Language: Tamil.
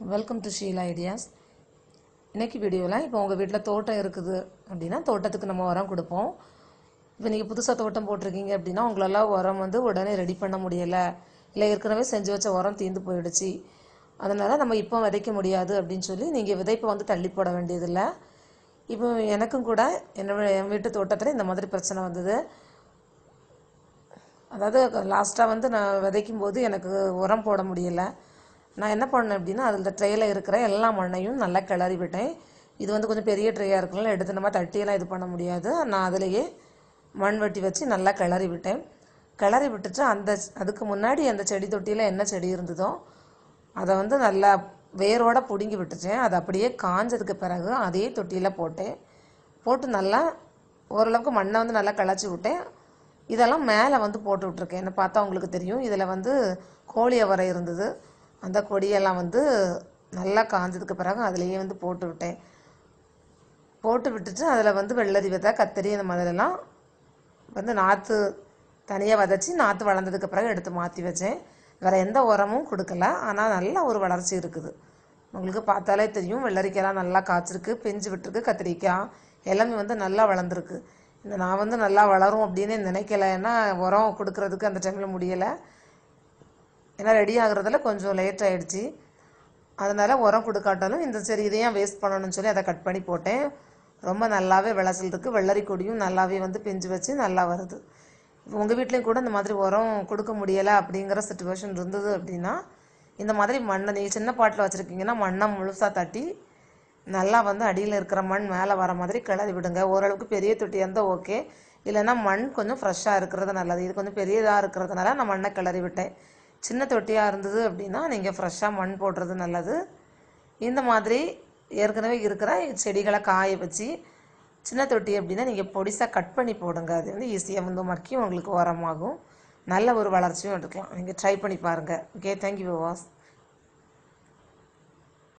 Welcome to Sheila ideas. இன்றைக்கி வீடியோவில் இப்போ உங்கள் வீட்டில் தோட்டம் இருக்குது அப்படின்னா தோட்டத்துக்கு நம்ம உரம் கொடுப்போம். இப்போ நீங்கள் புதுசாக தோட்டம் போட்டிருக்கீங்க அப்படின்னா உங்களால் உரம் உடனே ரெடி பண்ண முடியலை, இல்லை ஏற்கனவே செஞ்சு வச்ச உரம் தீர்ந்து போயிடுச்சு, அதனால் நம்ம இப்போ விதைக்க முடியாது அப்படின்னு சொல்லி நீங்கள் விதைப்பை தள்ளி போட வேண்டியதில்லை. இப்போ எனக்கும் கூட என் வீட்டு தோட்டத்தில் இந்த மாதிரி பிரச்சனை வந்தது. அதாவது லாஸ்ட்டாக நான் விதைக்கும் போது எனக்கு உரம் போட முடியலை. நான் என்ன பண்ணேன் அப்படின்னா அதில் ட்ரேயில் இருக்கிற எல்லா மண்ணையும் நல்லா கிளறி விட்டேன். இது கொஞ்சம் பெரிய ட்ரேயாக இருக்குனால எடுத்து நம்ம தட்டியெல்லாம் இது பண்ண முடியாது. நான் அதிலேயே மண் வெட்டி வச்சு நல்லா கிளறி விட்டேன். கிளறி விட்டுட்டு அதுக்கு முன்னாடி அந்த செடி தொட்டியில் என்ன செடி இருந்ததோ அதை நல்லா வேரோடு பிடுங்கி விட்டுட்டேன். அது அப்படியே காஞ்சதுக்கு பிறகு அதே தொட்டியில் போட்டு நல்லா ஓரளவுக்கு மண்ணை நல்லா கிளச்சி விட்டேன். இதெல்லாம் மேலே போட்டு விட்ருக்கேன். என்ன பார்த்தா உங்களுக்கு தெரியும். இதில் கோழி அவரை இருந்தது. அந்த கொடியெல்லாம் நல்லா காஞ்சதுக்கு பிறகு அதிலேயே போட்டு விட்டேன். போட்டு விட்டுட்டு அதில் வெள்ளரி விதை, கத்தரி அந்த மாதிரிலாம் நாற்று தனியாக விதைச்சி நாற்று வளர்ந்ததுக்கு பிறகு எடுத்து மாற்றி வச்சேன். வேறு எந்த உரமும் கொடுக்கல. ஆனால் நல்ல ஒரு வளர்ச்சி இருக்குது. உங்களுக்கு பார்த்தாலே தெரியும். வெள்ளரிக்காயெல்லாம் நல்லா காய்ச்சிருக்கு, பிஞ்சு விட்டுருக்கு. கத்திரிக்காய் எல்லாமே நல்லா வளர்ந்துருக்கு. நான் நல்லா வளரும் அப்படின்னு நினைக்கல. ஏன்னா உரம் கொடுக்கறதுக்கு அந்த டைமில் முடியலை. ஏன்னா ரெடி ஆகுறதுல கொஞ்சம் லேட் ஆகிடுச்சி. அதனால் உரம் கொடுக்காட்டாலும் சரி இதையும் வேஸ்ட் பண்ணணும்னு சொல்லி அதை கட் பண்ணி போட்டேன். ரொம்ப நல்லாவே விளைச்சல் இருக்குது. வெள்ளரி கொடியும் நல்லாவே பிஞ்சு வச்சு நல்லா வருது. உங்கள் வீட்லேயும் கூட இந்த மாதிரி உரம் கொடுக்க முடியலை அப்படிங்கிற சிச்சுவேஷன் இருந்தது அப்படின்னா இந்த மாதிரி மண்ணை நீங்கள் சின்ன பாட்டில் வச்சுருக்கீங்கன்னா மண்ணை முழுசாக தட்டி நல்லா அடியில் இருக்கிற மண் மேலே வர மாதிரி கிளறி விடுங்க. ஓரளவுக்கு பெரிய தொட்டியாக இருந்தால் ஓகே, இல்லைன்னா மண் கொஞ்சம் ஃப்ரெஷ்ஷாக இருக்கிறது நல்லது. இது கொஞ்சம் பெரியதாக இருக்கிறதுனால நான் மண்ணை கிளறி விட்டேன். சின்ன தொட்டியாக இருந்தது அப்படின்னா நீங்கள் ஃப்ரெஷ்ஷாக மண் போடுறது நல்லது. இந்த மாதிரி ஏற்கனவே இருக்கிற செடிகளை காய வச்சு சின்ன தொட்டி அப்படின்னா நீங்கள் பொடிசாக கட் பண்ணி போடுங்க. அது ஈஸியாக மக்கி உங்களுக்கு உரமாகும். நல்ல ஒரு வளர்ச்சியும் எடுக்கலாம். நீங்கள் ட்ரை பண்ணி பாருங்கள். ஓகே, தேங்க்யூ விவாஸ்.